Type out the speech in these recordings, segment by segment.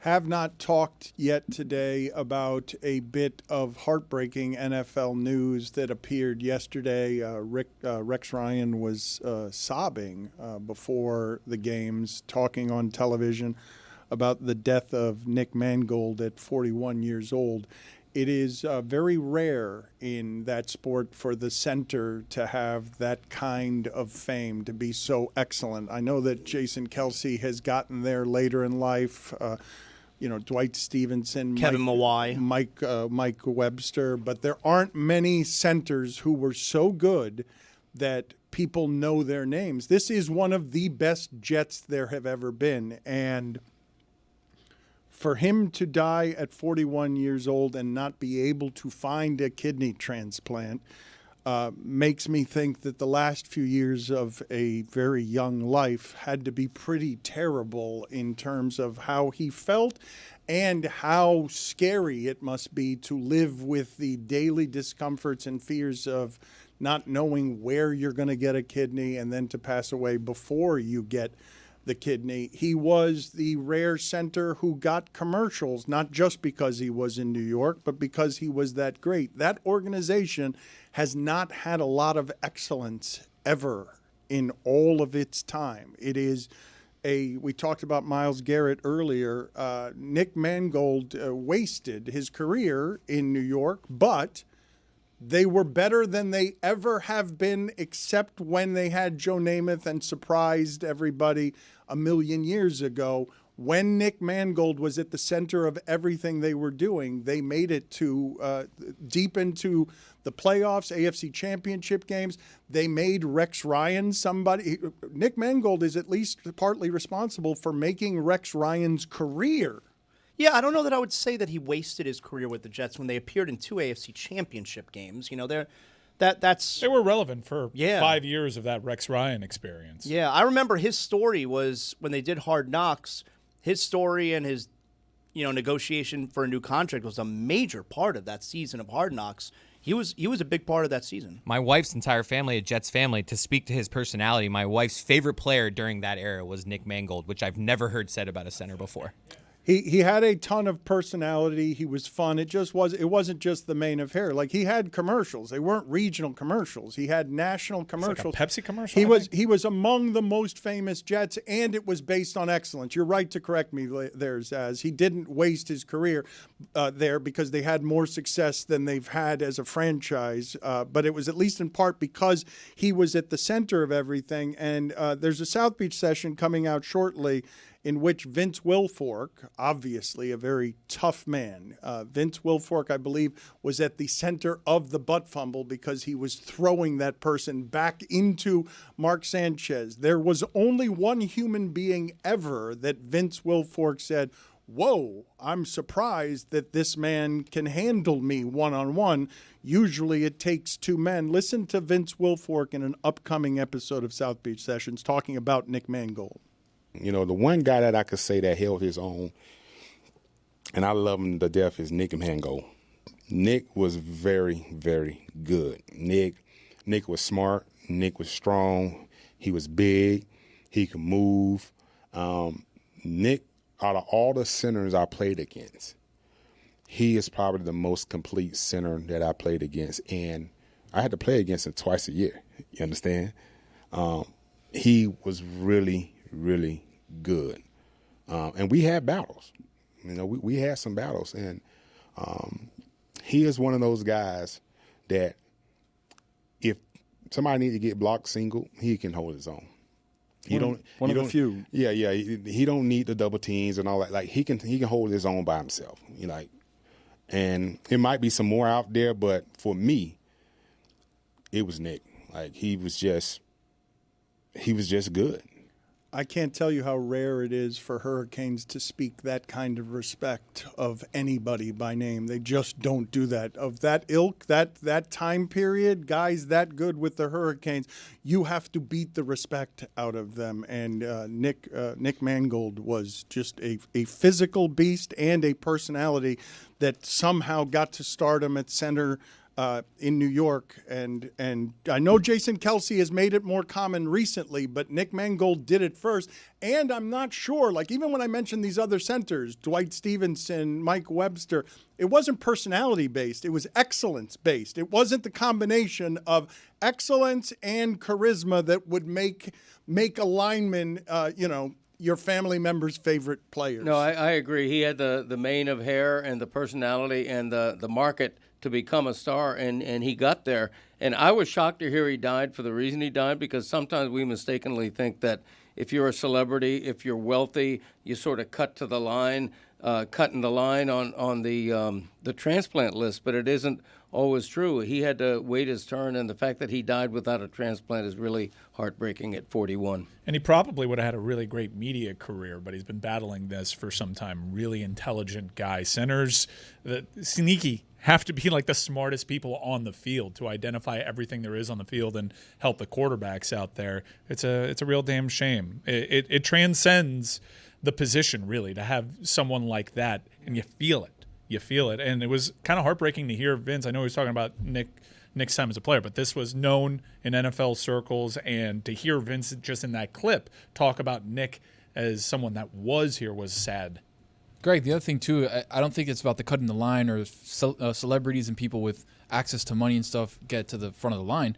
Have not talked yet today about a bit of heartbreaking NFL news that appeared yesterday. Rex Ryan was sobbing before the games, talking on television about the death of Nick Mangold at 41 years old. It is very rare in that sport for the center to have that kind of fame, to be so excellent. I know that Jason Kelsey has gotten there later in life. Dwight Stevenson, Kevin Mawai, Mike Webster, but there aren't many centers who were so good that people know their names. This is one of the best Jets there have ever been, and for him to die at 41 years old and not be able to find a kidney transplant makes me think that the last few years of a very young life had to be pretty terrible in terms of how he felt and how scary it must be to live with the daily discomforts and fears of not knowing where you're going to get a kidney and then to pass away before you get the kidney. He was the rare center who got commercials, not just because he was in New York, but because he was that great. That organization has not had a lot of excellence ever in all of its time. It is we talked about Myles Garrett earlier. Nick Mangold wasted his career in New York, but they were better than they ever have been, except when they had Joe Namath and surprised everybody a million years ago. When Nick Mangold was at the center of everything they were doing, they made it to deep into the playoffs, AFC championship games. They made Rex Ryan somebody. Nick Mangold is at least partly responsible for making Rex Ryan's career. Yeah, I don't know that I would say that he wasted his career with the Jets when they appeared in 2 AFC championship games. They were relevant for 5 years of that Rex Ryan experience. Yeah, I remember his story was when they did Hard Knocks. His story and his, negotiation for a new contract was a major part of that season of Hard Knocks. He was a big part of that season. My wife's entire family, a Jets family, to speak to his personality, my wife's favorite player during that era was Nick Mangold, which I've never heard said about a center before. He had a ton of personality. He was fun. It wasn't just the mane of hair. Like, he had commercials. They weren't regional commercials. He had national commercials. It's like a Pepsi commercial. He was among the most famous Jets, and it was based on excellence. You're right to correct me there, Zaz. He didn't waste his career there because they had more success than they've had as a franchise. But it was at least in part because he was at the center of everything. And there's a South Beach session coming out shortly in which Vince Wilfork, obviously a very tough man, Vince Wilfork, I believe, was at the center of the butt fumble because he was throwing that person back into Mark Sanchez. There was only one human being ever that Vince Wilfork said, "Whoa, I'm surprised that this man can handle me one-on-one. Usually it takes two men." Listen to Vince Wilfork in an upcoming episode of South Beach Sessions talking about Nick Mangold. The one guy that I could say that held his own, and I love him to death, is Nick Mangold. Nick was very, very good. Nick was smart. Nick was strong. He was big. He could move. Nick, out of all the centers I played against, he is probably the most complete center that I played against. And I had to play against him twice a year. You understand? He was really, really good. And we had battles. We had some battles. And he is one of those guys that if somebody needs to get blocked single, he can hold his own. One of the few. Yeah. He don't need the double teams and all that. Like, he can hold his own by himself. And it might be some more out there, but for me, it was Nick. Like, he was just good. I can't tell you how rare it is for Hurricanes to speak that kind of respect of anybody by name. They just don't do that. Of that ilk, that time period, guys that good with the Hurricanes, you have to beat the respect out of them. And Nick Mangold was just a physical beast and a personality that somehow got to stardom at center in New York, and I know Jason Kelsey has made it more common recently, but Nick Mangold did it first. And I'm not sure, like even when I mentioned these other centers, Dwight Stevenson, Mike Webster, it wasn't personality based. It was excellence based. It wasn't the combination of excellence and charisma that would make a lineman, your family member's favorite players. No, I agree. He had the mane of hair and the personality and the market to become a star, and he got there. And I was shocked to hear he died for the reason he died, because sometimes we mistakenly think that if you're a celebrity, if you're wealthy, you sort of cut in the line on the transplant list, but it isn't always true. He had to wait his turn, and the fact that he died without a transplant is really heartbreaking at 41. And he probably would have had a really great media career, but he's been battling this for some time. Really intelligent guy. Centers, sneaky, have to be like the smartest people on the field to identify everything there is on the field and help the quarterbacks out there. It's a real damn shame. It transcends the position, really, to have someone like that, and you feel it. You feel it. And it was kind of heartbreaking to hear Vince. I know he was talking about Nick's time as a player, but this was known in NFL circles, and to hear Vince just in that clip talk about Nick as someone that was here was sad. Greg, the other thing, too, I don't think it's about the cutting the line or celebrities and people with access to money and stuff get to the front of the line.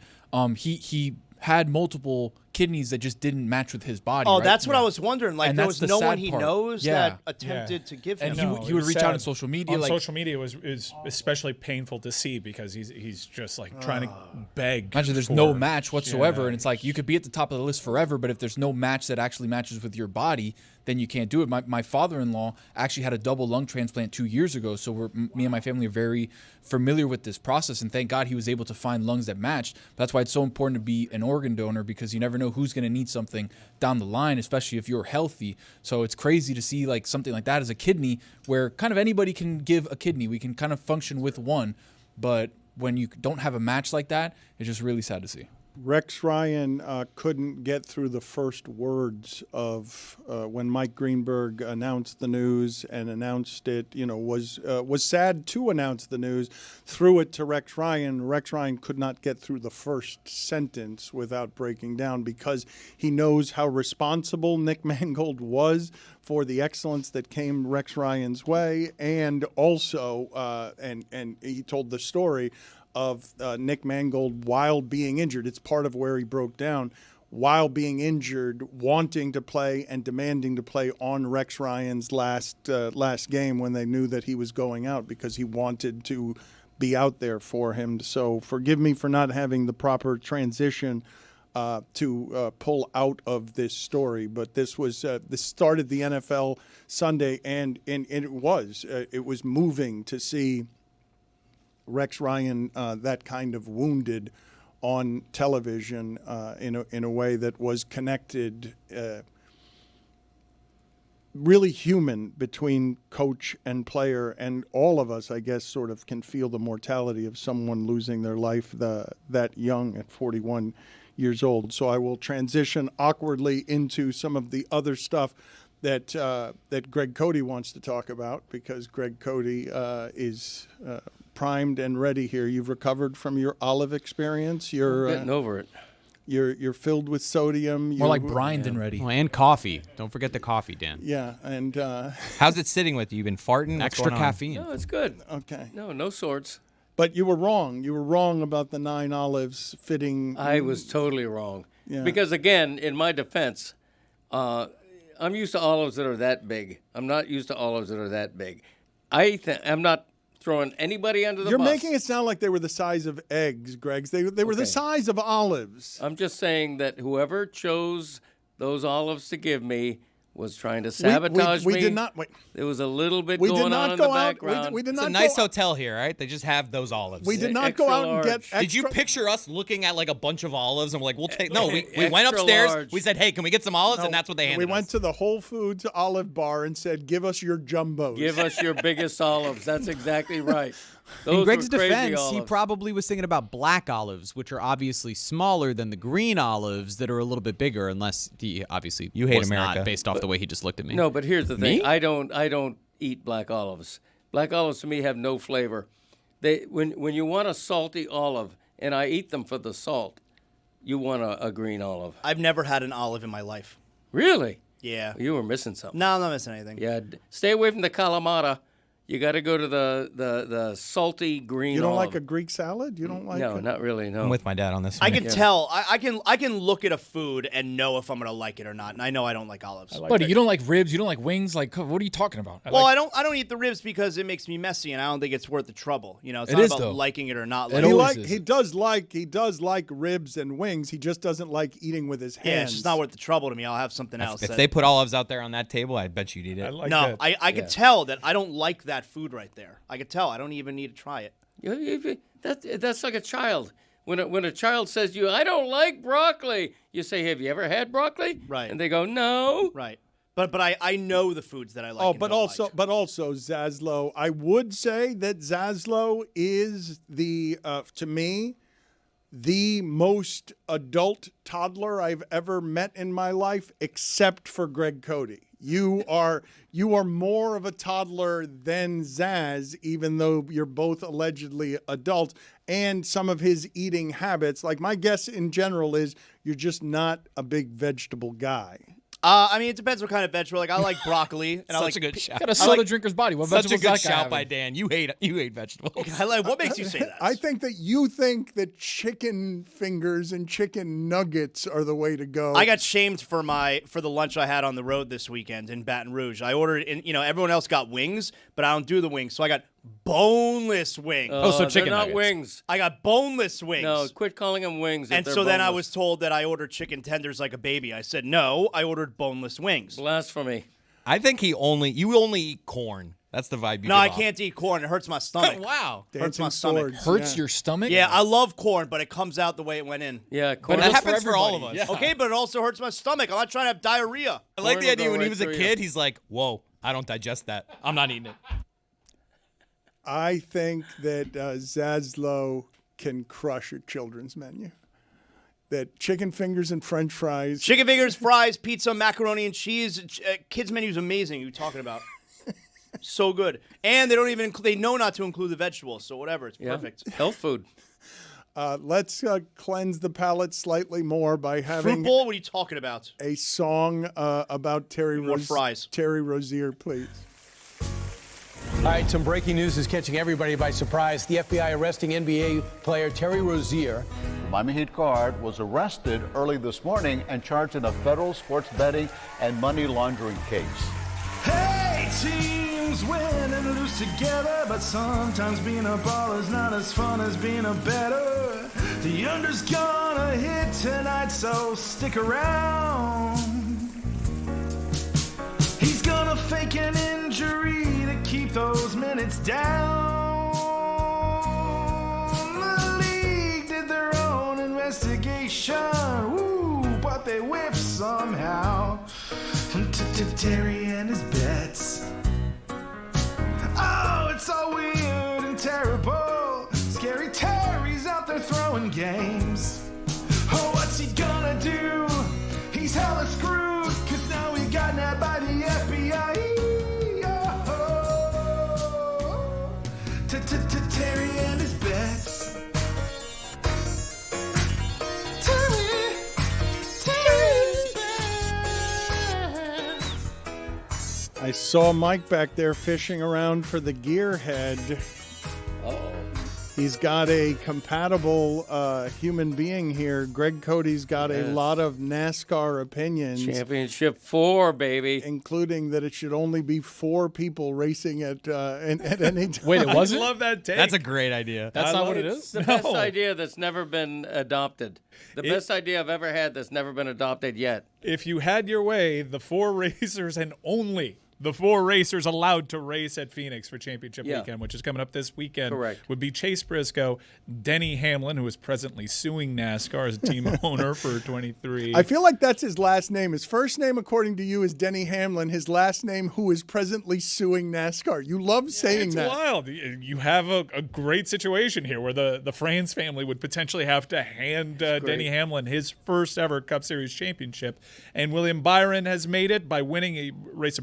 He had multiple kidneys that just didn't match with his body. Oh, right? that's what I was wondering. Like, and there was no one he part. knows that attempted to give him. And he would reach out on social media. On social media is especially painful to see, because he's just like trying to beg. Imagine there's no match whatsoever, and it's like you could be at the top of the list forever, but if there's no match that actually matches with your body, then you can't do it. My father-in-law actually had a double lung transplant 2 years ago, so me and my family are very familiar with this process, and thank God he was able to find lungs that matched. That's why it's so important to be an organ donor, because you never know who's going to need something down the line, especially if you're healthy. So it's crazy to see like something like that as a kidney, where kind of anybody can give a kidney. We can kind of function with one, but when you don't have a match like that, it's just really sad to see. Rex Ryan couldn't get through the first words of when Mike Greenberg announced the news and announced it, was sad to announce the news, threw it to Rex Ryan. Rex Ryan could not get through the first sentence without breaking down, because he knows how responsible Nick Mangold was for the excellence that came Rex Ryan's way, and also, and he told the story of Nick Mangold while being injured. It's part of where he broke down. While being injured, wanting to play and demanding to play on Rex Ryan's last game when they knew that he was going out, because he wanted to be out there for him. So forgive me for not having the proper transition to pull out of this story, but this started the NFL Sunday, and it was moving to see Rex Ryan that kind of wounded on television in a way that was connected, really human, between coach and player. And all of us, I guess, sort of can feel the mortality of someone losing their life that young at 41 years old. So I will transition awkwardly into some of the other stuff that Greg Cody wants to talk about, because Greg Cody is primed and ready here. You've recovered from your olive experience. You're getting over it. You're filled with sodium. More like brined and ready. Oh, and coffee. Don't forget the coffee, Dan. Yeah, and how's it sitting with you? You've been farting? What's Extra going on? caffeine. No, it's good. okay. No swords. But you were wrong. You were wrong about the 9 olives fitting. I was totally wrong. Yeah. Because, again, in my defense, I'm used to olives that are that big. I'm not used to olives that are that big. I'm not throwing anybody under the bus. You're making it sound like they were the size of eggs, Greg. They were the size of olives. I'm just saying that whoever chose those olives to give me was trying to sabotage me. We did not. Wait. There was a little bit We going did not on in go the out. background. We did It's not a nice go, hotel here, right? They just have those olives. We did not Extra go out and get. large. Extra, Did you picture us looking at like a bunch of olives and we're like, we'll take? No, we went Extra upstairs. large. We said, hey, can we get some olives? No, and that's what they handed We went us. to the Whole Foods olive bar and said, "Give us your jumbos." Give us your biggest olives. That's exactly right. Those In Greg's were crazy defense, he olives. probably was thinking about black olives, which are obviously smaller than the green olives that are a little bit bigger, unless he obviously You hate was America. not, based off the way he just looked at me. No, but here's the thing. Me? I don't eat black olives. Black olives to me have no flavor. when you want a salty olive, and I eat them for the salt, you want a green olive. I've never had an olive in my life. Really? Yeah. You were missing something. No, I'm not missing anything. Yeah, stay away from the Kalamata. You got to go to the salty green. You don't olive. like a Greek salad? You don't like? No, not really. No. I'm with my dad on this one. I can tell. I can look at a food and know if I'm gonna like it or not. And I know I don't like olives. Buddy, you don't like ribs, you don't like wings. Like, what are you talking about? I don't eat the ribs because it makes me messy, and I don't think it's worth the trouble. You know, it's It not is, about though. liking it or not It liking always it. is. He does like ribs and wings. He just doesn't like eating with his hands. Yeah, it's just not worth the trouble to me. I'll have something else. If they put olives out there on that table, I bet you'd eat it. I could tell that I don't like that food right there. I could tell. I don't even need to try it. That's like a child. When a child says to you, I don't like broccoli, you say, have you ever had broccoli? Right. And they go, no. Right. But I know the foods that I like. Oh, and but don't also like. Zaslow. I would say that Zaslow is to me, the most adult toddler I've ever met in my life, except for Greg Cody. You are more of a toddler than Zaz, even though you're both allegedly adults. And some of his eating habits, like my guess in general is you're just not a big vegetable guy. I mean, it depends what kind of vegetable. Like I like broccoli, and I like Such a good shout. Got a soda drinker's body. What Such a vegetables good that guy shout having? by Dan. You hate vegetables. I like. What makes you say that? I think that you think that chicken fingers and chicken nuggets are the way to go. I got shamed for the lunch I had on the road this weekend in Baton Rouge. I ordered, everyone else got wings, but I don't do the wings, so I got boneless wings. so chicken they're not nuggets. wings. I got boneless wings. No, quit calling them wings. if and they're so then I boneless. was told that I ordered chicken tenders like a baby. I said no, I ordered boneless wings. Blasphemy. I think you only eat corn. That's the vibe you No, give I off. can't eat corn. It hurts my stomach. Wow. Hurts Dancing my stomach. swords. Hurts Yeah. your stomach? Yeah, I love corn, but it comes out the way it went in. Yeah, But corn. That it goes happens for all of everybody. us. Yeah. Okay, but it also hurts my stomach. I'm not trying to have diarrhea. I like Corn the will idea go when he right was a through you. kid, he's like, whoa, I don't digest that. I'm not eating it. I think that Zaslow can crush a children's menu. That chicken fingers and French fries. Chicken fingers, fries, pizza, macaroni and cheese. Kids' menu is amazing. What are you talking about? So good. And they don't even they know not to include the vegetables, so whatever. It's Yeah. perfect. Health food. Let's cleanse the palate slightly more by Fruit having bowl, what are you talking about? a song about Terry More fries. Terry Rozier, please. All right, some breaking news is catching everybody by surprise. The FBI arresting NBA player Terry Rozier. Miami Heat guard was arrested early this morning and charged in a federal sports betting and money laundering case. Hey, teams win and lose together, but sometimes being a baller's not as fun as being a bettor. The under's gonna hit tonight, so stick around. He's gonna fake an injury to keep those minutes down. The league did their own investigation, ooh, but they whiffed somehow. Terry and his bets. Oh, it's all weird and terrible. Scary Terry's out there throwing games. Oh, what's he gonna do? He's hella screwed, cause now he got nabbed by the FBI. Oh, Terry and his bets. I saw Mike back there fishing around for the gearhead. He's got a compatible human being here. Greg Cody's got a lot of NASCAR opinions. Championship 4, baby. Including that it should only be 4 people racing at any time. Wait, it wasn't? I love that take. That's a great idea. That's not what it It's is? the best idea that's never been adopted. The best idea I've ever had that's never been adopted yet. If you had your way, the 4 racers and only the 4 racers allowed to race at Phoenix for championship weekend, which is coming up this weekend, Correct. would be Chase Briscoe, Denny Hamlin, who is presently suing NASCAR as a team owner for 23. I feel like that's his last name. His first name, according to you, is Denny Hamlin. His last name, who is presently suing NASCAR. You love saying It's that. wild. You have a great situation here where the France family would potentially have to hand Denny Hamlin his first ever Cup Series championship. And William Byron has made it by winning a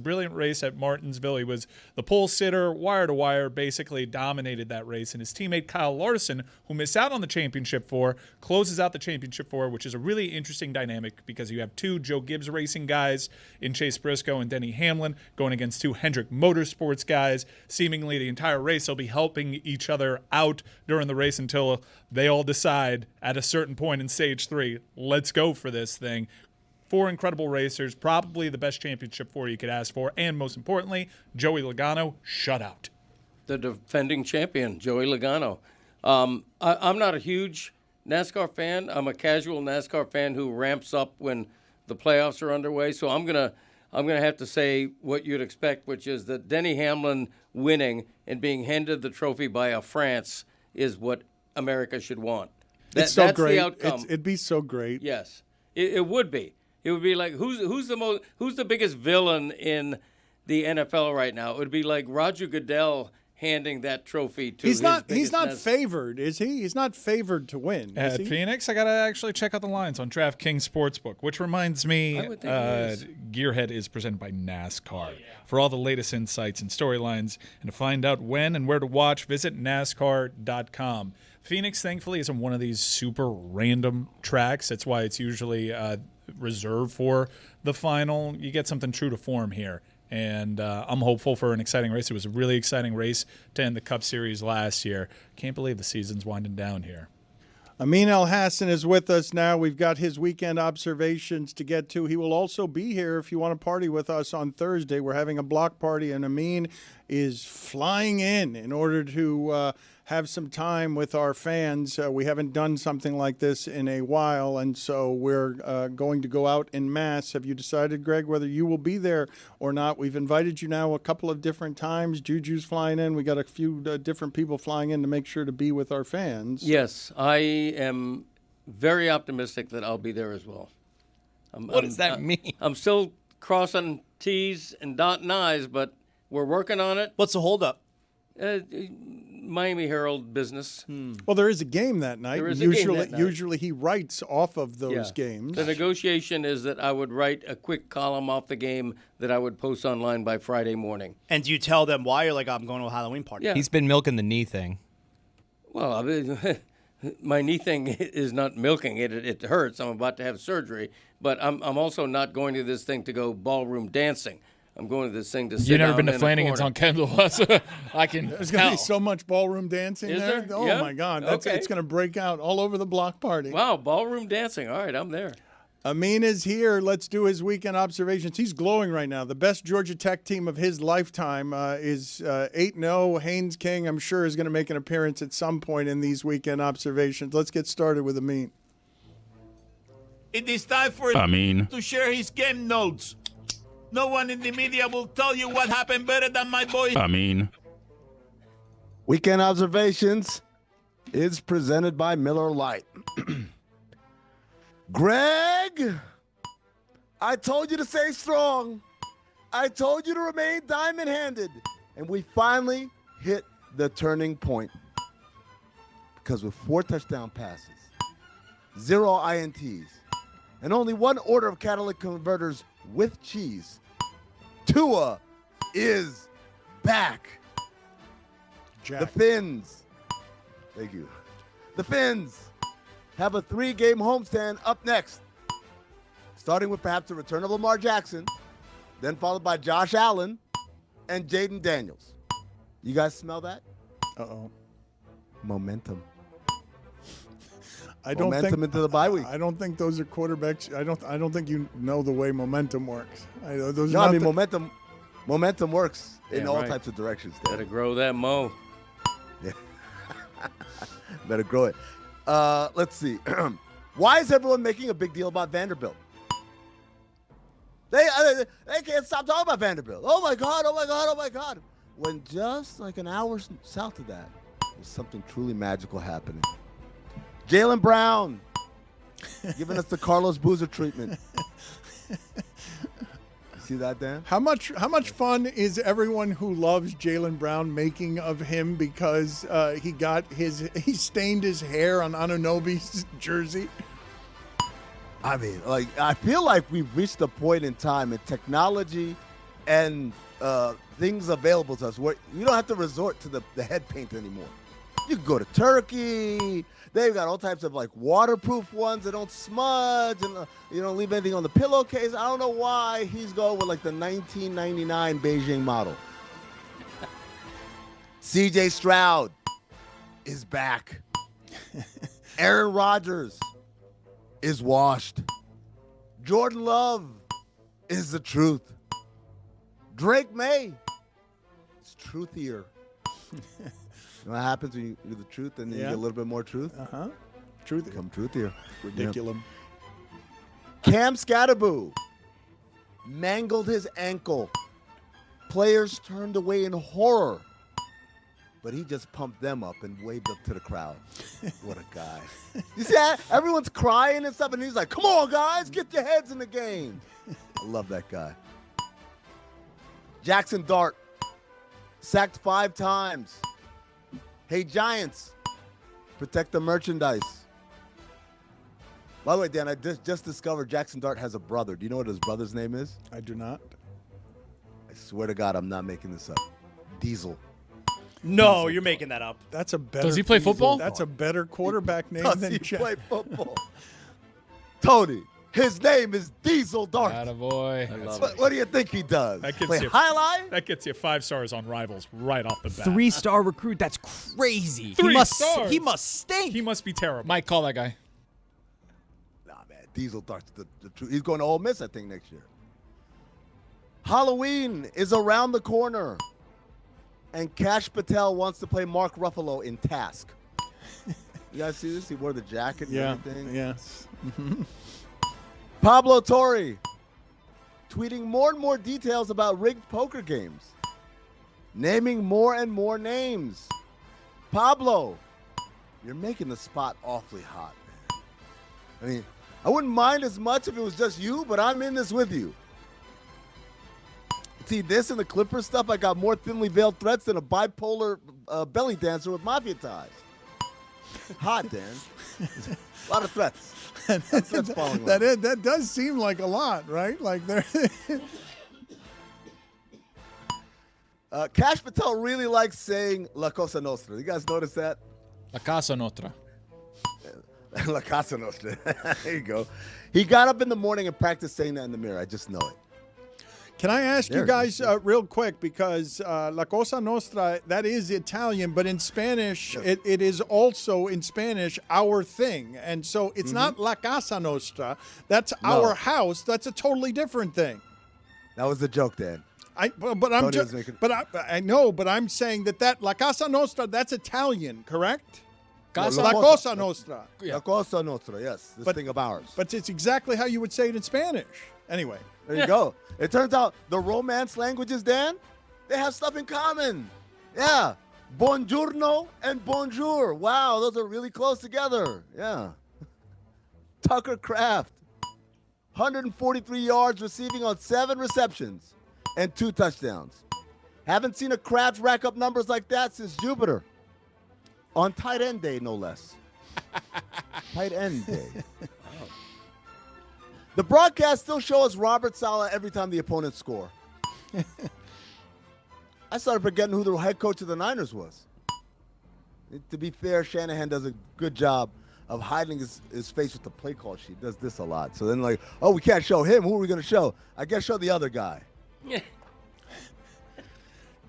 brilliant race race at Martinsville. He was the pole sitter, wire to wire, basically dominated that race. And his teammate Kyle Larson, who missed out on the championship four, closes out the championship four, which is a really interesting dynamic because you have two Joe Gibbs Racing guys in Chase Briscoe and Denny Hamlin going against two Hendrick Motorsports guys. Seemingly the entire race will be helping each other out during the race until they all decide at a certain point in stage 3, let's go for this thing. 4 incredible racers, probably the best championship four you could ask for, and most importantly, Joey Logano, shutout. The defending champion, Joey Logano. I'm not a huge NASCAR fan. I'm a casual NASCAR fan who ramps up when the playoffs are underway. So I'm gonna have to say what you'd expect, which is that Denny Hamlin winning and being handed the trophy by a France is what America should want. It's so that's great. the outcome. It'd be so great. Yes, it would be. It would be like who's the biggest villain in the NFL right now? It would be like Roger Goodell handing that trophy to He's not favored, is he? He's not favored to win. Is At he? Phoenix, I got to actually check out the lines on DraftKings Sportsbook, which reminds me, I would think he is. Gearhead is presented by NASCAR. For all the latest insights and storylines, and to find out when and where to watch, visit NASCAR.com. Phoenix, thankfully, isn't one of these super random tracks. That's why it's usually reserved for the final. You get something true to form here. And I'm hopeful for an exciting race. It was a really exciting race to end the Cup Series last year. Can't believe the season's winding down here. Amin El-Hassan is with us now. We've got his weekend observations to get to. He will also be here if you want to party with us on Thursday. We're having a block party, and Amin is flying in order to have some time with our fans. We haven't done something like this in a while, and so we're going to go out en masse. Have you decided, Greg, whether you will be there or not? We've invited you now a couple of different times. Juju's flying in. We got a few different people flying in to make sure to be with our fans. Yes, I am very optimistic that I'll be there as well. What does that mean? I'm still crossing T's and dotting I's, but we're working on it. What's the holdup? Miami Herald business. Well, there is a game that night. There is a game that night. Usually he writes off of those games. The negotiation is that I would write a quick column off the game that I would post online by Friday morning. And do you tell them why? You're like, I'm going to a Halloween party. Yeah. He's been milking the knee thing. Well, I mean, my knee thing is not milking it. It hurts. I'm about to have surgery. But I'm also not going to this thing to go ballroom dancing. I'm going to this thing to sit You've never down been to in a Flanagan's corner. on Kendall. I can There's going to be tell. so much ballroom dancing Is there. there? Oh, Yeah? my God. Okay. It's going to break out all over the block party. Wow, ballroom dancing. All right, I'm there. Amin is here. Let's do his weekend observations. He's glowing right now. The best Georgia Tech team of his lifetime is 8-0. Haynes King, I'm sure, is going to make an appearance at some point in these weekend observations. Let's get started with Amin. It is time for Amin to share his game notes. No one in the media will tell you what happened better than my boy. Amin. Weekend Observations is presented by Miller Lite. Greg, I told you to stay strong. I told you to remain diamond-handed. And we finally hit the turning point. Because with 4 touchdown passes, 0 INTs, and only 1 order of catalytic converters with cheese, Tua is back. Jack. The Finns, thank you. The Finns have a 3-game homestand up next, starting with perhaps the return of Lamar Jackson, then followed by Josh Allen and Jaden Daniels. You guys smell that? Uh-oh. Momentum. I don't Momentum think into the bye week. I don't think those are quarterbacks. I don't think you know the way momentum works. Those No, are I mean not momentum works in Yeah, all right. types of directions. Better grow that mo. Yeah. Better grow it. Let's see. Why is everyone making a big deal about Vanderbilt? They can't stop talking about Vanderbilt. Oh my God, oh my God, oh my God. When just like an hour south of that, there's something truly magical happening. Jaylen Brown giving us the Carlos Boozer treatment. You see that, Dan? How much fun is everyone who loves Jaylen Brown making of him because he stained his hair on Anunoby's jersey? I mean, like, I feel like we've reached a point in time in technology and things available to us where you don't have to resort to the head paint anymore. You can go to Turkey. They've got all types of like waterproof ones that don't smudge and you don't leave anything on the pillowcase. I don't know why he's going with like the 1999 Beijing model. CJ Stroud is back. Aaron Rodgers is washed. Jordan Love is the truth. Drake May is truthier. You know what happens when you do the truth and then you get a little bit more truth? Truth. Become truthier. Ridiculous. Cam Scatterboo mangled his ankle. Players turned away in horror. But he just pumped them up and waved up to the crowd. What a guy. You see that? Everyone's crying and stuff, and he's like, come on, guys, get your heads in the game. I love that guy. Jackson Dart, sacked 5 times. Hey, Giants, protect the merchandise. By the way, Dan, I just discovered Jackson Dart has a brother. Do you know what his brother's name is? I do not. I swear to God, I'm not making this up. Diesel. No, you're making that up. That's a better. Does he play football? That's a better quarterback name Does than he Jack. play football? Tony, his name is Diesel Dart. Attaboy. What do you think he does? That gets Play you highlight? That gets you 5 stars on Rivals right off the bat. 3-star recruit. That's crazy. 3 he stars. He must stink. He must be terrible. Mike, call that guy. Nah, man. Diesel Dart's the truth. He's going to Ole Miss, I think, next year. Halloween is around the corner. And Kash Patel wants to play Mark Ruffalo in Task. You guys see this? He wore the jacket and everything. Yes. Pablo Torre tweeting more and more details about rigged poker games. Naming more and more names. Pablo, you're making the spot awfully hot, man. I mean, I wouldn't mind as much if it was just you, but I'm in this with you. See, this and the Clippers stuff, I got more thinly veiled threats than a bipolar belly dancer with mafia ties. Hot, Dan. A lot of threats. That does seem like a lot, right? Like there. Kash Patel really likes saying La Cosa Nostra. You guys notice that? La Casa Nostra. La Casa Nostra. There you go. He got up in the morning and practiced saying that in the mirror. I just know it. Can I ask you guys real quick, because La Cosa Nostra, that is Italian, but in Spanish, it is also in Spanish our thing. And so it's not La Casa Nostra. That's our house. That's a totally different thing. That was the joke, Dan. I know, but I'm saying that La Casa Nostra, that's Italian, correct? La Cosa Nostra. La Cosa Nostra, yes. This thing of ours. But it's exactly how you would say it in Spanish. Anyway. There you go. It turns out the Romance languages, Dan, they have stuff in common. Yeah. Buongiorno and bonjour. Wow, those are really close together. Yeah. Tucker Kraft, 143 yards receiving on 7 receptions and 2 touchdowns. Haven't seen a Kraft rack up numbers like that since Jupiter. On tight end day, no less. Tight end day. The broadcast still shows Robert Saleh every time the opponents score. I started forgetting who the head coach of the Niners was. To be fair, Shanahan does a good job of hiding his face with the play call sheet. Does this a lot. So then like, oh, we can't show him. Who are we going to show? I guess show the other guy. Yeah.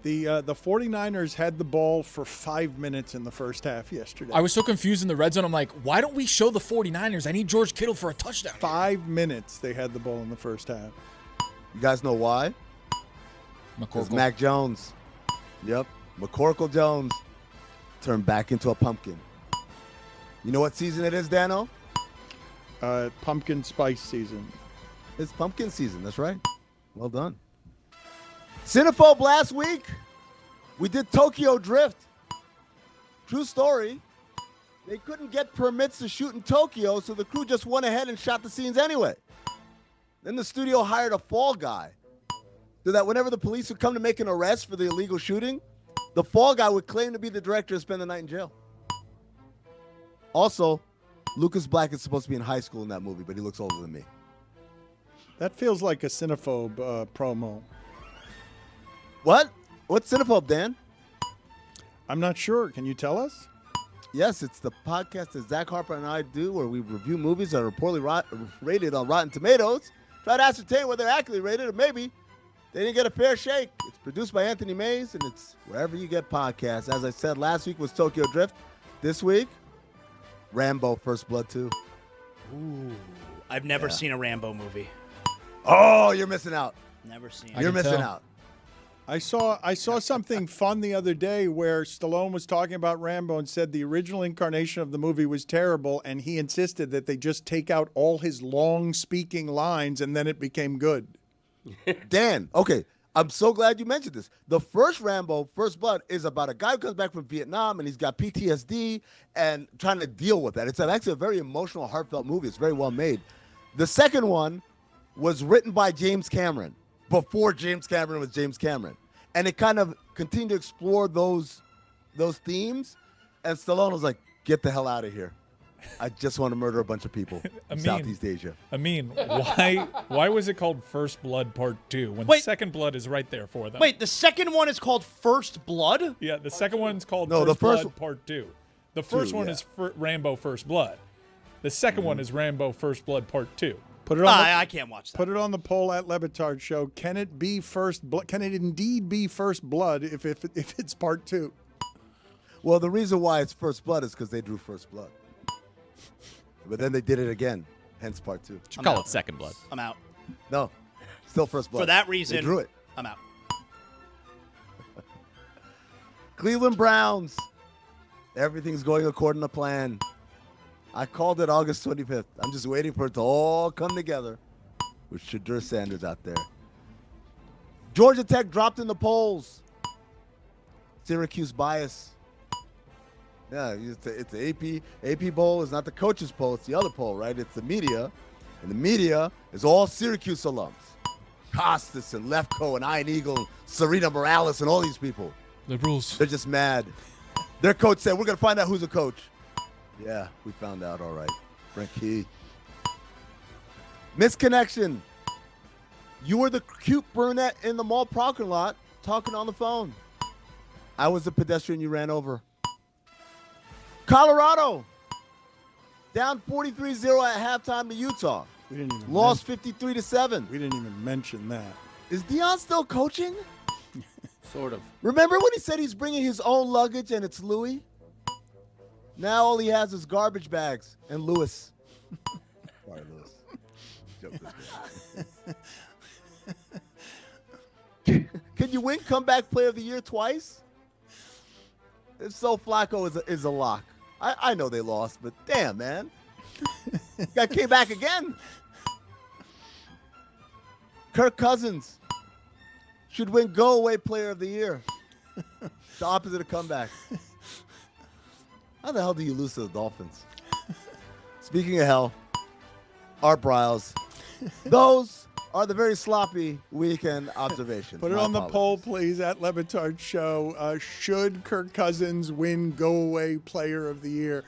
The 49ers had the ball for 5 minutes in the first half yesterday. I was so confused in the red zone. I'm like, why don't we show the 49ers? I need George Kittle for a touchdown. 5 minutes they had the ball in the first half. You guys know why? Because Mac Jones. Yep. McCorkle Jones turned back into a pumpkin. You know what season it is, Dano? Pumpkin spice season. It's pumpkin season. That's right. Well done. Cinephobe last week, we did Tokyo Drift. True story. They couldn't get permits to shoot in Tokyo, so the crew just went ahead and shot the scenes anyway. Then the studio hired a fall guy so that whenever the police would come to make an arrest for the illegal shooting, the fall guy would claim to be the director and spend the night in jail. Also, Lucas Black is supposed to be in high school in that movie, but he looks older than me. That feels like a cinephobe promo. What? What's Cinephobe, Dan? I'm not sure. Can you tell us? Yes, it's the podcast that Zach Harper and I do where we review movies that are poorly rated on Rotten Tomatoes, try to ascertain whether they're accurately rated or maybe they didn't get a fair shake. It's produced by Anthony Mays, and it's wherever you get podcasts. As I said, last week was Tokyo Drift. This week, Rambo First Blood 2. Ooh, I've never seen a Rambo movie. Oh, you're missing out. Never seen. You're missing out. I saw something fun the other day where Stallone was talking about Rambo and said the original incarnation of the movie was terrible, and he insisted that they just take out all his long speaking lines and then it became good. Dan, okay, I'm so glad you mentioned this. The first Rambo, First Blood, is about a guy who comes back from Vietnam and he's got PTSD and trying to deal with that. It's actually a very emotional, heartfelt movie. It's very well made. The second one was written by James Cameron before James Cameron was James Cameron. And it kind of continued to explore those themes. And Stallone was like, get the hell out of here. I just want to murder a bunch of people in Southeast Asia. Amin, why was it called First Blood Part 2 when Second Blood is right there for them? Wait, the second one is called First Blood? Yeah, the second one's called No, First the first Blood Part 2. The first one is Rambo First Blood. The second one is Rambo First Blood Part 2. Put it on. I can't watch that. Put it on the poll at Le Batard Show. Can it be First Blood? Can it indeed be First Blood if it's Part 2? Well, the reason why it's First Blood is because they drew First Blood. But then they did it again, hence Part 2. Should call it Second Blood. I'm out. No, still First Blood. For that reason, they drew it. I'm out. Cleveland Browns. Everything's going according to plan. I called it August 25th. I'm just waiting for it to all come together with Shadur Sanders out there. Georgia Tech dropped in the polls. Syracuse bias. Yeah, it's the AP poll. It's not the coaches poll. It's the other poll, right? It's the media. And the media is all Syracuse alums. Costas and Lefko and Iron Eagle and Serena Morales and all these people. Liberals. They're just mad. Their coach said, we're going to find out who's a coach. Yeah, we found out, all right. Frank Key. Misconnection. You were the cute brunette in the mall parking lot talking on the phone. I was the pedestrian you ran over. Colorado. Down 43-0 at halftime to Utah. We didn't even Lost 53-7. We didn't even mention that. Is Deion still coaching? Sort of. Remember when he said he's bringing his own luggage and it's Louis? Now all he has is garbage bags and Lewis. Sorry, Lewis. Joke this guy. Can you win comeback player of the year twice? If so, Flacco is a lock. I know they lost, but damn, man. Guy came back again. Kirk Cousins should win go-away player of the year. The opposite of comeback. How the hell do you lose to the Dolphins? Speaking of hell, Art Briles. Those are the very sloppy weekend observations. Put it on the poll, please, at Le Batard Show. Should Kirk Cousins win go-away player of the year?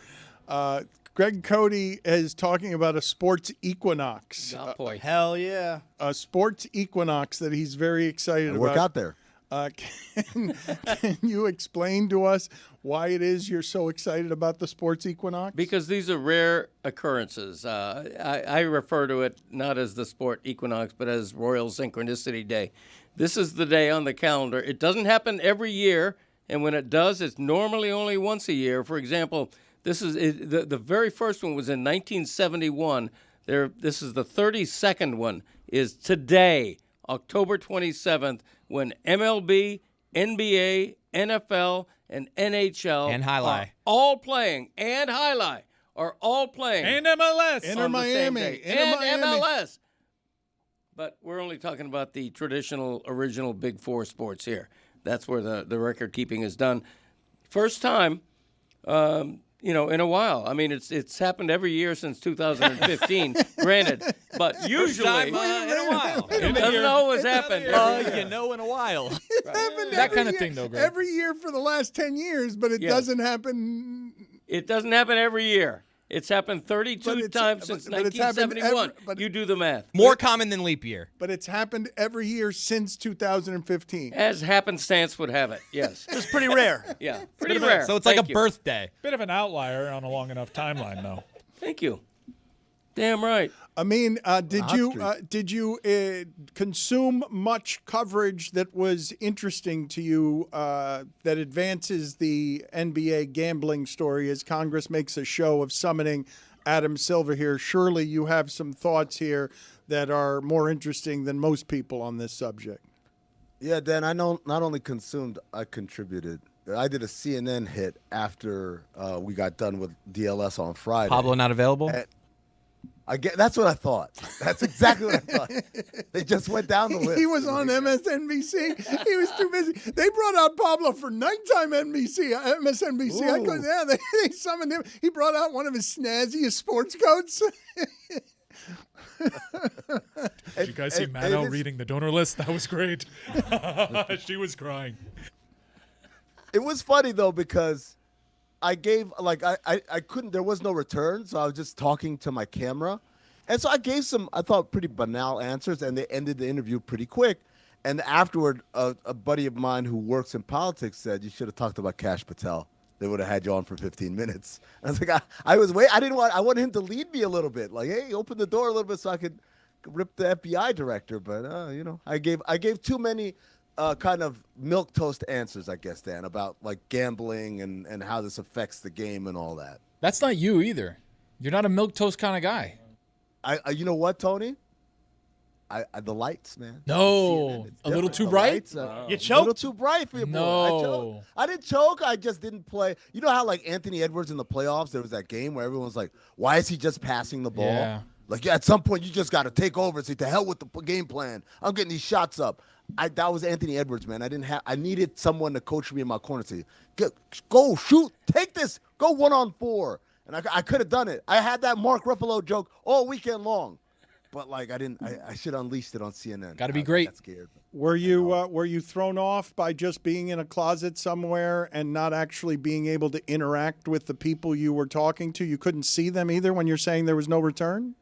Greg Cody is talking about a sports equinox. Boy. Hell yeah. A sports equinox that he's very excited about. Work out there. Can you explain to us why it is you're so excited about the sports equinox? Because these are rare occurrences. I refer to it not as the sport equinox, but as Royal Synchronicity Day. This is the day on the calendar. It doesn't happen every year, and when it does, it's normally only once a year. For example, this is the very first one was in 1971. This is the 32nd one. Is today, October 27th. When MLB, NBA, NFL, and NHL and Highlight are all playing, and Highlight are all playing, and MLS, Inter Miami, and MLS. But we're only talking about the traditional, original Big Four sports here. That's where the record keeping is done. First time, in a while. I mean, it's happened every year since 2015. Granted, but usually in a while. It doesn't always happen. In a while. That kind of thing, though, Greg. Every year for the last 10 years, but it doesn't happen. It doesn't happen every year. It's happened 32 times since but it's happened 1971. You do the math. More common than leap year. But it's happened every year since 2015. As happenstance would have it, yes. It's pretty rare. Yeah, pretty rare. So it's like Thank a you. birthday. Bit of an outlier on a long enough timeline, though. Thank you. Damn right. I mean, did you consume much coverage that was interesting to you that advances the NBA gambling story as Congress makes a show of summoning Adam Silver here? Surely you have some thoughts here that are more interesting than most people on this subject. Yeah, Dan, I not only consumed, I contributed. I did a CNN hit after we got done with DLS on Friday. Pablo not available? That's what I thought. That's exactly what I thought. They just went down the list. He was on MSNBC. He was too busy. They brought out Pablo for nighttime MSNBC. I couldn't. Yeah, they summoned him. He brought out one of his snazziest sports coats. Did you guys see Mano reading the donor list? That was great. She was crying. It was funny though because I gave I couldn't. There was no return, so I was just talking to my camera, and so I gave some I thought pretty banal answers, and they ended the interview pretty quick. And afterward, a buddy of mine who works in politics said, "You should have talked about Kash Patel. They would have had you on for 15 minutes." And I was like, I wanted him to lead me a little bit, like, hey, open the door a little bit so I could rip the FBI director. But I gave too many. Kind of milquetoast answers, I guess, Dan, about like gambling and how this affects the game and all that. That's not you either. You're not a milquetoast kind of guy. You know what, Tony? The lights, man. No, a little too bright. You choked. A little too bright for you, boy. No, I didn't choke. I just didn't play. You know how like Anthony Edwards in the playoffs, there was that game where everyone's like, "Why is he just passing the ball?" Yeah. Like at some point, you just got to take over and say, "To hell with the game plan. I'm getting these shots up." That was Anthony Edwards, man. I needed someone to coach me in my corner. Say, go shoot, take this, go 1-on-4, and I could have done it. I had that Mark Ruffalo joke all weekend long, but like I didn't. I should have unleashed it on CNN. Got to be great. I got scared. Were you thrown off by just being in a closet somewhere and not actually being able to interact with the people you were talking to? You couldn't see them either when you're saying there was no return?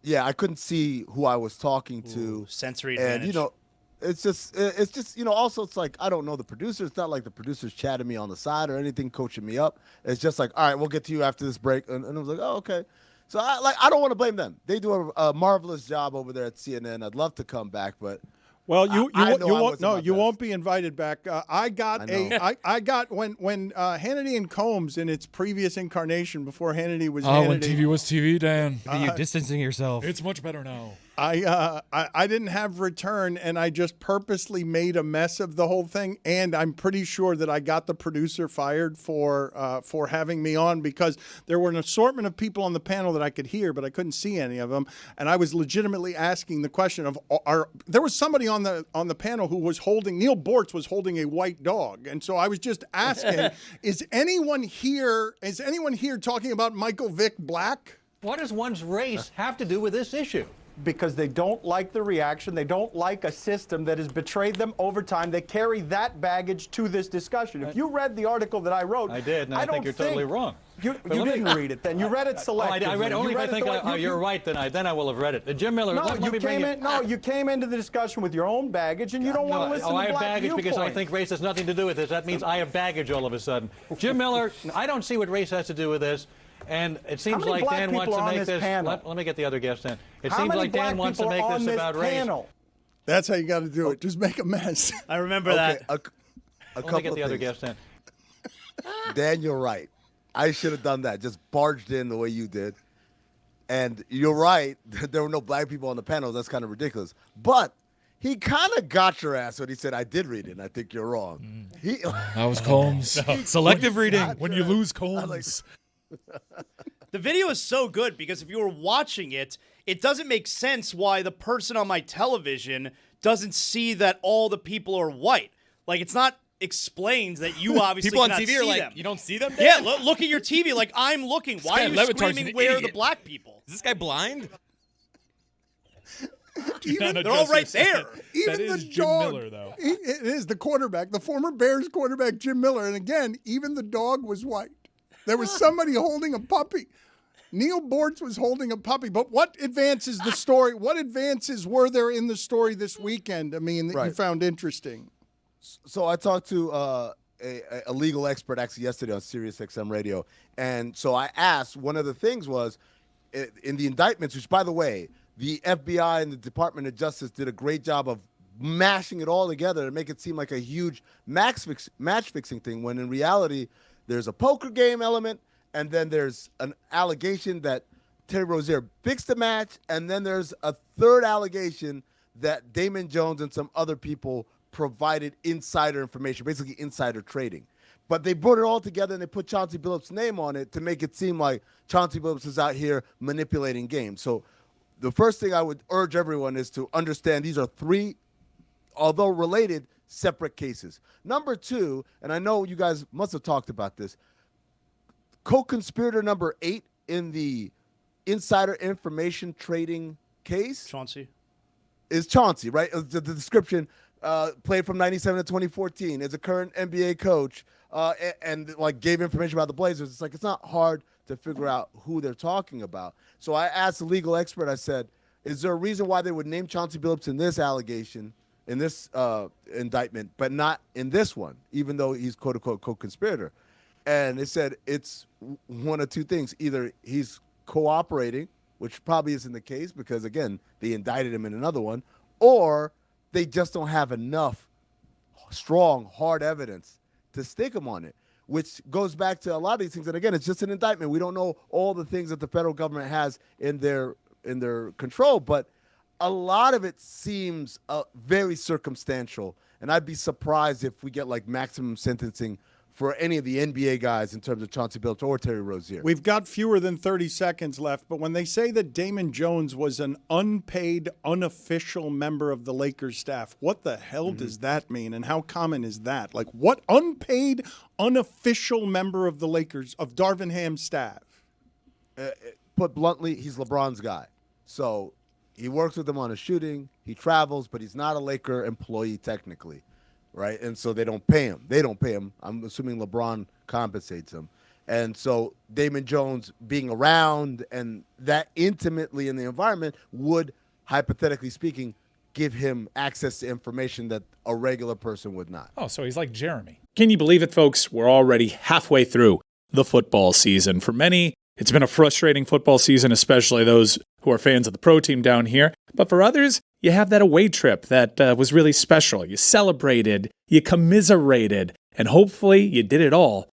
Yeah, I couldn't see who I was talking to. Ooh, sensory advantage. And it's just also it's like I don't know the producers. It's not like the producers chatting me on the side or anything, coaching me up. It's just like, all right, we'll get to you after this break. And I was like, oh, okay. So I don't want to blame them. They do a marvelous job over there at CNN. I'd love to come back, but well, you won't be invited back. I got when Hannity and Combs in its previous incarnation before Hannity was Hannity. When TV was TV, Dan. You're distancing yourself. It's much better now. I didn't have return, and I just purposely made a mess of the whole thing. And I'm pretty sure that I got the producer fired for having me on because there were an assortment of people on the panel that I could hear, but I couldn't see any of them. And I was legitimately asking the question of, there was somebody on the panel who was Neil Bortz was holding a white dog, and so I was just asking, is anyone here talking about Michael Vick Black? What does one's race have to do with this issue? Because they don't like the reaction. They don't like a system that has betrayed them over time. They carry that baggage to this discussion. If you read the article that I wrote, I did, and I think you're totally wrong. You didn't read it then. You read it selectively. I read only if I think you're right, then I will have read it. Jim Miller, you came into the discussion with your own baggage, and you don't want to listen to I have black baggage viewpoint. because I think race has nothing to do with this. That means I have baggage all of a sudden. Jim Miller, I don't see what race has to do with this. And it seems like Dan wants to make this. Let me get the other guest in. It seems like Dan wants to make this about race. That's how you got to do it. Just make a mess. I remember that. A Let me get the other guest in. Dan, you're right. I should have done that. Just barged in the way you did. And you're right. There were no black people on the panel. That's kind of ridiculous. But he kind of got your ass when he said, I did read it, and I think you're wrong. That was Combs. Selective reading. When you lose Combs. The video is so good because if you were watching it, it doesn't make sense why the person on my television doesn't see that all the people are white. Like, it's not explained that you obviously people on cannot TV see are like, them. You don't see them? Yeah, look at your TV like I'm looking. Why are you screaming, where are the black people? Is this guy blind? They're all right there. Even that is the Jim dog. Miller, though. It is the quarterback, the former Bears quarterback, Jim Miller. And again, even the dog was white. There was somebody holding a puppy. Neil Bortz was holding a puppy, but what advances the story? What advances were there in the story this weekend? I mean, that you found interesting. So I talked to a legal expert actually yesterday on Sirius XM Radio, and so I asked. One of the things was in the indictments, which, by the way, the FBI and the Department of Justice did a great job of mashing it all together to make it seem like a huge match-fixing thing, when in reality, there's a poker game element. And then there's an allegation that Terry Rozier fixed the match. And then there's a third allegation that Damon Jones and some other people provided insider information, basically insider trading. But they brought it all together and they put Chauncey Billups' name on it to make it seem like Chauncey Billups is out here manipulating games. So the first thing I would urge everyone is to understand these are three, although related, separate cases. Number two, and I know you guys must have talked about this, co-conspirator number 8 in the insider information trading case is Chauncey, right? The description, played from 97 to 2014, is a current NBA coach, and like gave information about the Blazers. It's like, it's not hard to figure out who they're talking about. So I asked the legal expert, I said, is there a reason why they would name Chauncey Billups in this allegation, in this indictment, but not in this one, even though he's quote-unquote co-conspirator? And they said it's one of two things. Either he's cooperating, which probably isn't the case because, again, they indicted him in another one, or they just don't have enough strong, hard evidence to stick him on it, which goes back to a lot of these things. And, again, it's just an indictment. We don't know all the things that the federal government has in their control, but a lot of it seems very circumstantial, and I'd be surprised if we get, like, maximum sentencing for any of the NBA guys in terms of Chauncey Billups or Terry Rozier. We've got fewer than 30 seconds left, but when they say that Damon Jones was an unpaid, unofficial member of the Lakers staff, what the hell does that mean, and how common is that? Like, what unpaid, unofficial member of the Lakers, of Darvin Ham's staff? Put bluntly, he's LeBron's guy. So he works with him on a shooting, he travels, but he's not a Laker employee technically. Right, and so they don't pay him. I'm assuming LeBron compensates him. And so Damon Jones being around and that intimately in the environment would, hypothetically speaking, give him access to information that a regular person would not. Oh, so he's like Jeremy. Can you believe it, folks? We're already halfway through the football season. For many, it's been a frustrating football season, especially those who are fans of the pro team down here. But for others, you have that away trip that was really special. You celebrated, you commiserated, and hopefully you did it all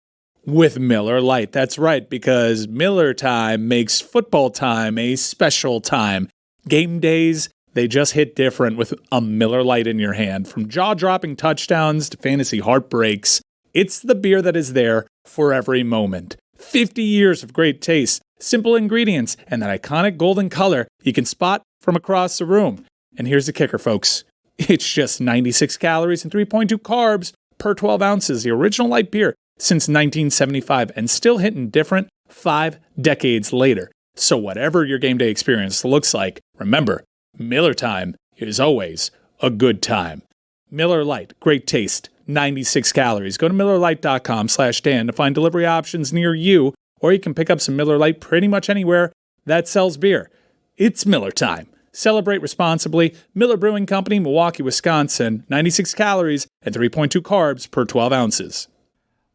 with Miller Lite. That's right, because Miller time makes football time a special time. Game days, they just hit different with a Miller Lite in your hand. From jaw-dropping touchdowns to fantasy heartbreaks, it's the beer that is there for every moment. 50 years of great taste, simple ingredients, and that iconic golden color you can spot from across the room. And here's the kicker, folks. It's just 96 calories and 3.2 carbs per 12 ounces. The original light beer since 1975 and still hitting different 5 decades later. So whatever your game day experience looks like, remember, Miller time is always a good time. Miller Lite, great taste, 96 calories. Go to MillerLite.com/Dan to find delivery options near you, or you can pick up some Miller Lite pretty much anywhere that sells beer. It's Miller time. Celebrate responsibly. Miller Brewing Company, Milwaukee, Wisconsin. 96 calories and 3.2 carbs per 12 ounces.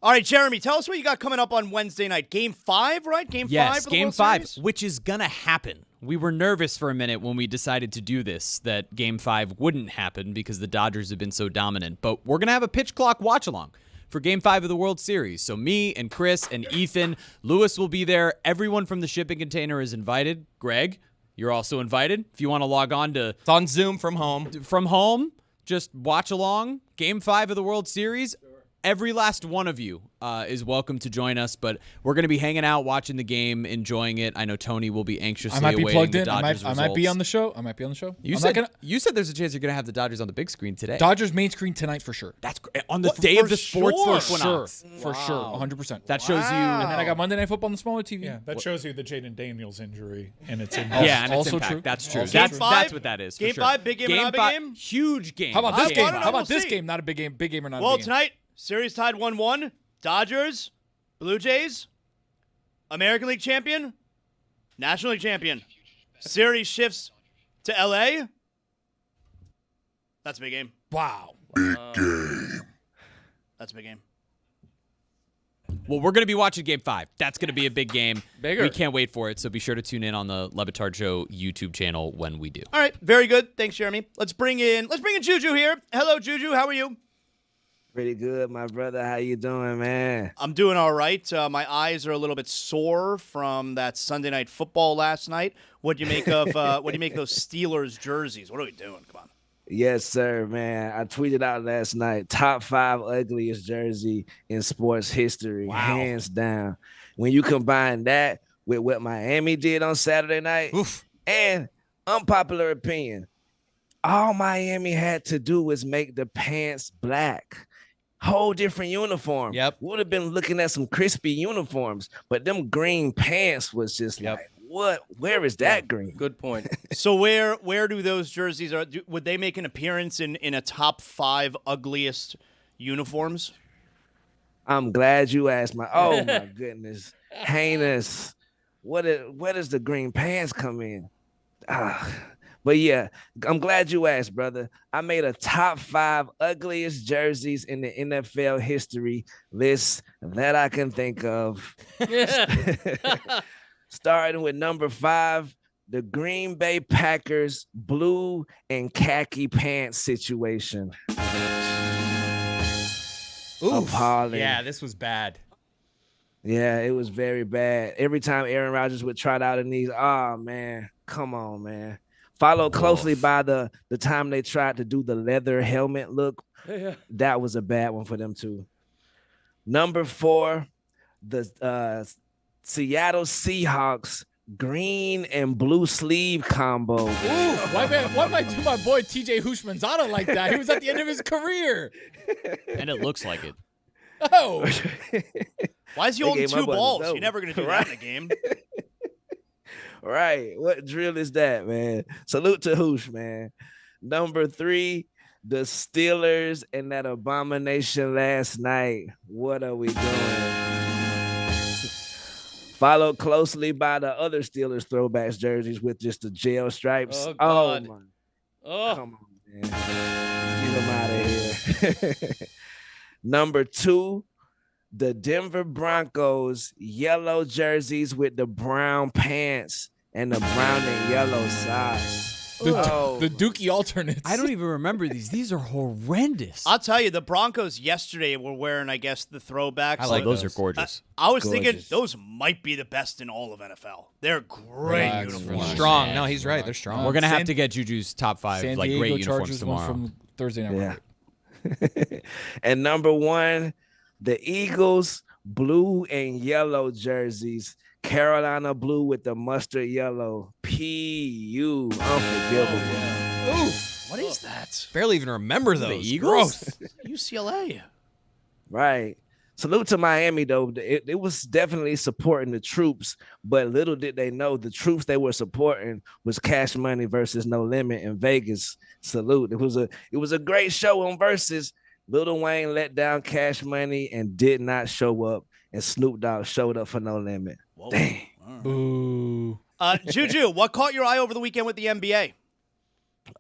All right, Jeremy, tell us what you got coming up on Wednesday night. Game 5, right? Game 5 Yes, for the Game World 5, Series? which is going to happen. We were nervous for a minute when we decided to do this, that Game 5 wouldn't happen because the Dodgers have been so dominant. But we're going to have a pitch clock watch-along for Game 5 of the World Series. So me and Chris and Ethan, Lewis will be there. Everyone from the shipping container is invited. Greg, you're also invited. If you want to log on to... It's on Zoom from home. From home, just watch along. Game 5 of the World Series. Every last one of you is welcome to join us, but we're going to be hanging out, watching the game, enjoying it. I know Tony will be anxiously awaiting the Dodgers I might be results. plugged in. I might be on the show. You said there's a chance you're going to have the Dodgers on the big screen today. Dodgers main screen tonight for sure. That's on the day of the sports equinox. For sure, 100%. That shows you. And then I got Monday Night Football on the smaller TV. Yeah, that shows you the Jaden Daniels injury and its impact. impact. And also its impact. true. That's true. Game 5? That's what that is. Game for sure. 5, big game or not big game? Huge game. How about this game? I don't know, How about we'll this see. game? Not a big game. Big game or not Well, a big game? tonight, series tied 1-1. Dodgers, Blue Jays, American League champion, National League champion. Series shifts to LA. That's a big game. Wow. That's a big game. Well, we're going to be watching Game 5. That's going to be a big game. Bigger. We can't wait for it, so be sure to tune in on the Le Batard Show YouTube channel when we do. All right, very good. Thanks, Jeremy. Let's bring in Juju here. Hello, Juju. How are you? Pretty good, my brother. How you doing, man? I'm doing all right. My eyes are a little bit sore from that Sunday night football last night. What do you make of those Steelers jerseys? What are we doing? Come on. Yes, sir, man. I tweeted out last night, top 5 ugliest jersey in sports history, hands down. When you combine that with what Miami did on Saturday night, and unpopular opinion, all Miami had to do was make the pants black. Whole different uniform. Yep. Would have been looking at some crispy uniforms, but them green pants was just like, what? Where is that green? Good point. So where do those jerseys would they make an appearance in a top 5 ugliest uniforms? I'm glad you asked. Oh my goodness, heinous. Where does the green pants come in? But yeah, I'm glad you asked, brother. I made a top 5 ugliest jerseys in the NFL history list that I can think of. Starting with number 5, the Green Bay Packers blue and khaki pants situation. Appalling. Yeah, this was bad. Yeah, it was very bad. Every time Aaron Rodgers would trot out in these, oh man, come on, man. Followed closely by the time they tried to do the leather helmet look. Yeah. That was a bad one for them too. Number 4, the Seattle Seahawks green and blue sleeve combo. Ooh, why am I do my boy TJ Hushmanzada like that? He was at the end of his career. And it looks like it. Oh. Why is he holding 2 balls? You're never going to do that in a game. Right. What drill is that, man? Salute to Hoosh, man. Number 3, the Steelers and that abomination last night. What are we doing? Followed closely by the other Steelers throwbacks jerseys with just the gel stripes. Oh, God. My. Oh. Come on, man. Get them out of here. Number 2, the Denver Broncos yellow jerseys with the brown pants and the brown and yellow socks. The Dookie alternates. I don't even remember these. These are horrendous. I'll tell you, the Broncos yesterday were wearing, I guess, the throwbacks. I like those. Are gorgeous. I was thinking those might be the best in all of NFL. They're great uniforms. Strong. No, he's right. They're strong. We're going to have to get Juju's top 5 San like Diego great uniforms Chargers tomorrow. from Thursday night. Yeah. And number 1, the Eagles blue and yellow jerseys. Carolina blue with the mustard yellow. P.U. Unforgivable. Oof. What is that? Barely even remember those. The Eagles? UCLA. Right. Salute to Miami, though. It was definitely supporting the troops, but little did they know the troops they were supporting was Cash Money versus No Limit in Vegas. Salute. It was a great show on Versus. Lil Wayne let down Cash Money and did not show up, and Snoop Dogg showed up for No Limit. Whoa. Dang. Boo. Juju, what caught your eye over the weekend with the NBA?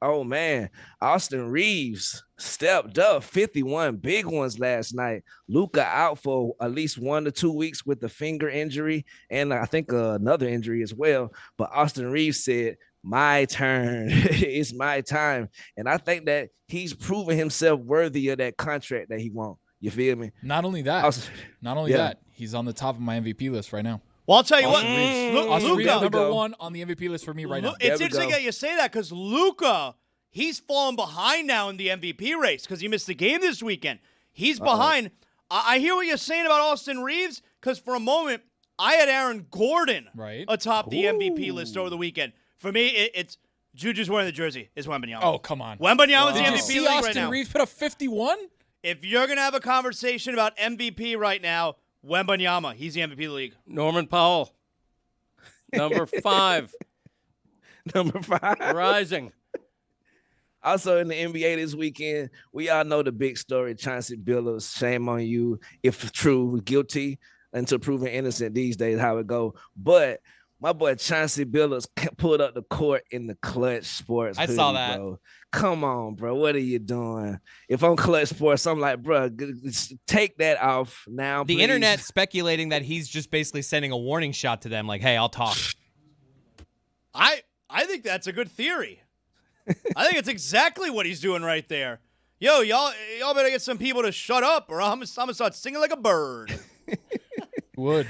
Oh, man. Austin Reeves stepped up 51 big ones last night. Luka out for at least 1 to 2 weeks with a finger injury and I think another injury as well. But Austin Reeves said, my turn. It's my time. And I think that he's proven himself worthy of that contract that he wants. You feel me? Not only that, he's on the top of my MVP list right now. Well, I'll tell you Austin what. Austin Reeves, Luka, number 1 on the MVP list for me right now. It's interesting that you say that because Luka, he's fallen behind now in the MVP race because he missed the game this weekend. He's behind. I hear what you're saying about Austin Reeves because for a moment, I had Aaron Gordon atop the MVP list over the weekend. For me, it's Juju's wearing the jersey. It's Wembanyama. Oh, come on. Wembanyama's the Did MVP you see league Austin right now. Reeves put a 51? If you're going to have a conversation about MVP right now, Wembanyama, he's the MVP of the league. Norman Powell, number 5. Number 5. Rising. Also in the NBA this weekend, we all know the big story, Chauncey Billups, shame on you. If true, guilty until proven innocent these days, how it go. But My boy Chauncey Billups pulled up the court in the Clutch Sports I hoodie, saw that. bro. Come on, bro. What are you doing? If I'm Clutch Sports, I'm like, bro, take that off now, The please. internet speculating that he's just basically sending a warning shot to them, like, hey, I'll talk. I think that's a good theory. I think it's exactly what he's doing right there. Yo, y'all better get some people to shut up, or I'm gonna start singing like a bird. Would.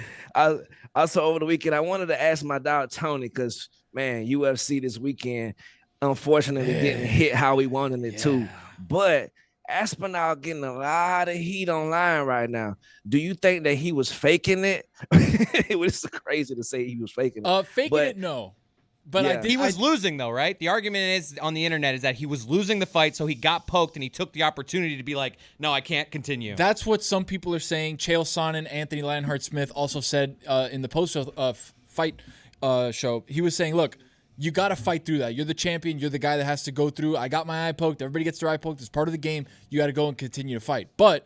Also, over the weekend, I wanted to ask my dog Tony, because, man, UFC this weekend, unfortunately, didn't hit how we wanted it to. But Aspinall getting a lot of heat online right now. Do you think that he was faking it? It was crazy to say he was faking it. Faking it, no. But He was losing, though, right? The argument is on the internet is that he was losing the fight, so he got poked, and he took the opportunity to be like, no, I can't continue. That's what some people are saying. Chael Sonnen, Anthony Lionheart-Smith also said in the post-fight show, he was saying, look, you got to fight through that. You're the champion. You're the guy that has to go through. I got my eye poked. Everybody gets their eye poked. It's part of the game. You got to go and continue to fight. But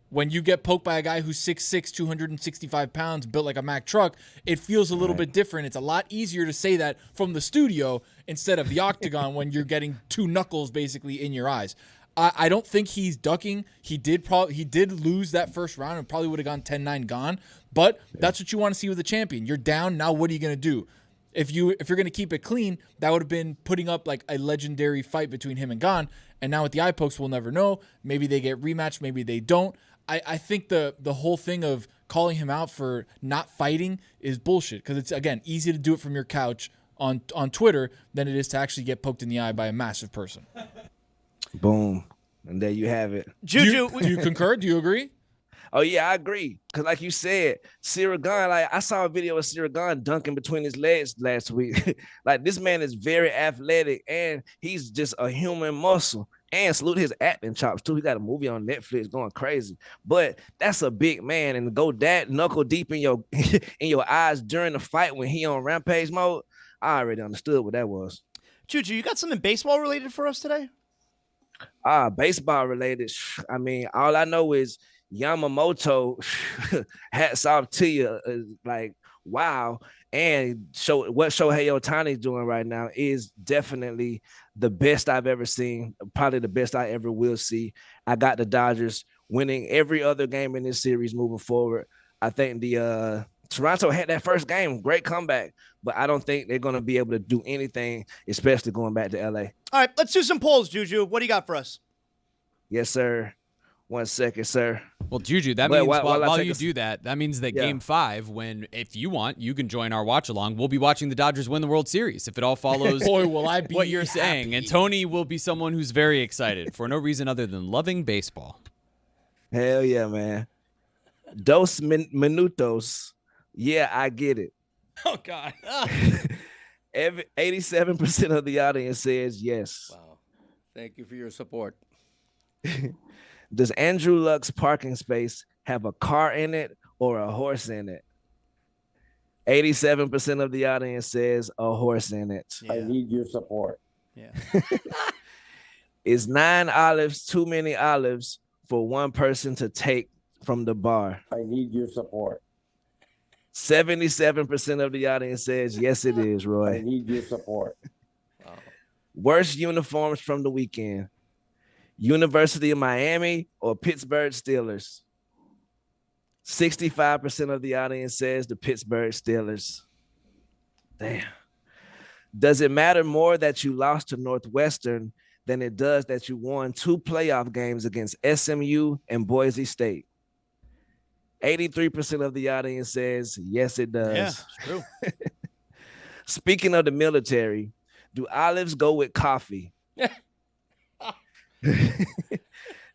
when you get poked by a guy who's 6'6", 265 pounds, built like a Mack truck, it feels a little bit different. It's a lot easier to say that from the studio instead of the octagon when you're getting two knuckles basically in your eyes. I don't think he's ducking. He did lose that first round and probably would have gone 10-9 gone. But that's what you want to see with the champion. You're down. Now what are you going to do? If you're going to keep it clean, that would have been putting up like a legendary fight between him and Gane. And now with the eye pokes, we'll never know. Maybe they get rematched. Maybe they don't. I think the whole thing of calling him out for not fighting is bullshit, because it's, again, easy to do it from your couch on Twitter than it is to actually get poked in the eye by a massive person. Boom. And there you have it. Juju, do you concur? Do you agree? Oh, yeah, I agree. Because like you said, Cyril Gane, like I saw a video of Cyril Gane dunking between his legs last week. Like, this man is very athletic, and he's just a human muscle. And salute his acting chops, too. He got a movie on Netflix going crazy. But that's a big man. And to go that knuckle deep in your in your eyes during the fight when he on rampage mode, I already understood what that was. Juju, you got something baseball related for us today? Baseball related. I mean, all I know is Yamamoto, hats off to you. Like, wow. And what Shohei Ohtani's doing right now is definitely the best I've ever seen, probably the best I ever will see. I got the Dodgers winning every other game in this series moving forward. I think the Toronto had that first game, great comeback, but I don't think they're going to be able to do anything, especially going back to LA. All right, let's do some polls, Juju. What do you got for us? Yes, sir. 1 second, sir. Well, Juju, that means while you do that, that means that Game 5, when, if you want, you can join our watch along. We'll be watching the Dodgers win the World Series if it all follows Boy, will I be what you're happy. saying. And Tony will be someone who's very excited for no reason other than loving baseball. Hell yeah, man. Dos minutos. Yeah, I get it. Oh, God. 87% of the audience says yes. Wow. Thank you for your support. Does Andrew Luck's parking space have a car in it or a horse in it? 87% of the audience says a horse in it. Yeah. I need your support. Yeah. Is 9 olives too many olives for one person to take from the bar? I need your support. 77% of the audience says yes, it is, Roy. I need your support. Wow. Worst uniforms from the weekend: University of Miami or Pittsburgh Steelers? 65% of the audience says the Pittsburgh Steelers. Damn. Does it matter more that you lost to Northwestern than it does that you won 2 playoff games against SMU and Boise State? 83% of the audience says yes, it does. Yeah, it's true. Speaking of the military, do olives go with coffee?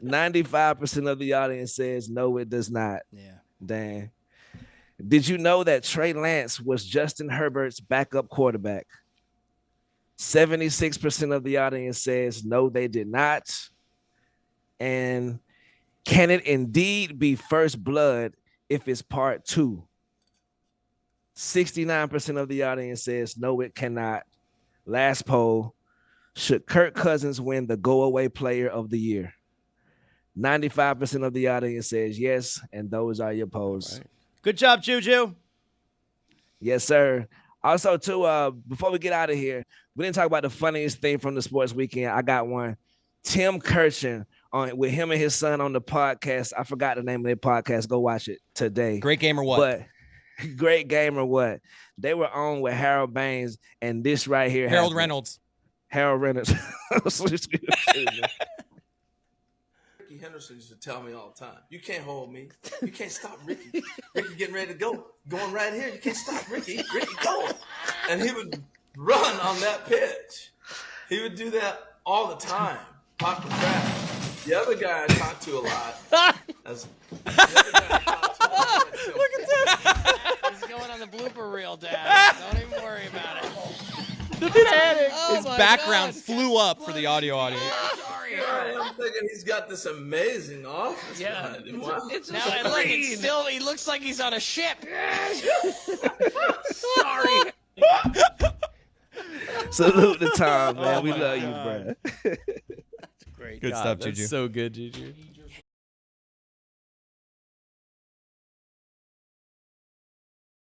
95% of the audience says no, it does not. Yeah. Dang. Did you know that Trey Lance was Justin Herbert's backup quarterback? 76% of the audience says no, they did not. And can it indeed be first blood if it's part 2? 69% of the audience says no, it cannot. Last poll: should Kirk Cousins win the go-away player of the year? 95% of the audience says yes, and those are your polls. Right. Good job, Juju. Yes, sir. Also, too, before we get out of here, we didn't talk about the funniest thing from the sports weekend. I got one. Tim Kirchin with him and his son on the podcast. I forgot the name of their podcast. Go watch it today. Great Game or What? But Great Game or What? They were on with Harold Baines, and this right here. Harold happened. Reynolds. Harold Reynolds. Ricky Henderson used to tell me all the time, you can't hold me. You can't stop Ricky. Ricky getting ready to go. Going right here. You can't stop Ricky. Ricky going. And he would run on that pitch. He would do that all the time. Pop the track. The other guy I talked to a lot. Look at that. He's going on the blooper reel, Dad. Don't even worry about it. His background flew up for the audio audience. I'm thinking he's got this amazing office. Yeah. Wow. Now, and look, it's still, he looks like he's on a ship. Sorry. Salute to Tom, man. We love you, bro. Great. Good stuff, Juju. That's so good, Juju.